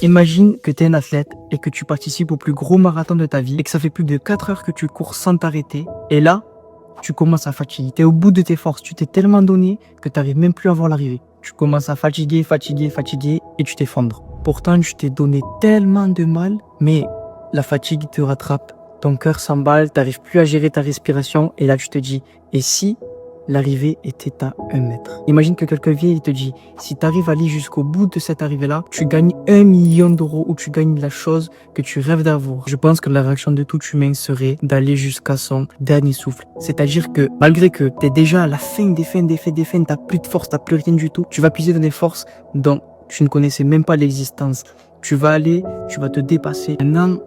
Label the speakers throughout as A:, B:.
A: Imagine que tu es un athlète et que tu participes au plus gros marathon de ta vie et que ça fait plus de 4 heures que tu cours sans t'arrêter. Et là, tu commences à fatiguer. Tu es au bout de tes forces. Tu t'es tellement donné que tu n'arrives même plus à voir l'arrivée. Tu commences à fatiguer et tu t'effondres. Pourtant, tu t'es donné tellement de mal, mais la fatigue te rattrape. Ton cœur s'emballe, tu n'arrives plus à gérer ta respiration et là, tu te dis, et si l'arrivée était à 1 mètre? Imagine que quelqu'un vient et te dit, si tu arrives à aller jusqu'au bout de cette arrivée-là, tu gagnes 1 million d'euros ou tu gagnes la chose que tu rêves d'avoir. Je pense que la réaction de tout humain serait d'aller jusqu'à son dernier souffle. C'est-à-dire que malgré que tu es déjà à la fin des fins, t'as plus de force, t'as plus rien du tout, tu vas puiser dans des forces dont tu ne connaissais même pas l'existence. Tu vas te dépasser. Maintenant,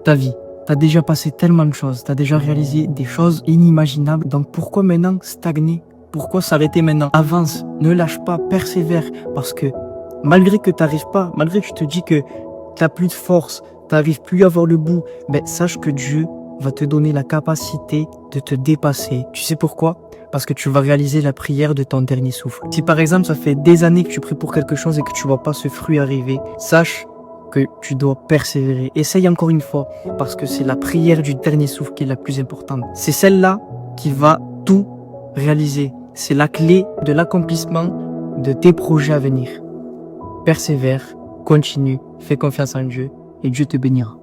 A: ta vie. T'as déjà passé tellement de choses, t'as déjà réalisé des choses inimaginables. Donc pourquoi maintenant stagner? Pourquoi s'arrêter maintenant? Avance, ne lâche pas, persévère. Parce que malgré que t'arrives pas, malgré que tu te dis que t'as plus de force, t'arrives plus à voir le bout, ben sache que Dieu va te donner la capacité de te dépasser. Tu sais pourquoi? Parce que tu vas réaliser la prière de ton dernier souffle. Si par exemple ça fait des années que tu pries pour quelque chose et que tu vois pas ce fruit arriver, sache que tu dois persévérer. Essaye encore une fois, parce que c'est la prière du dernier souffle qui est la plus importante. C'est celle-là qui va tout réaliser. C'est la clé de l'accomplissement de tes projets à venir. Persévère, continue, fais confiance en Dieu et Dieu te bénira.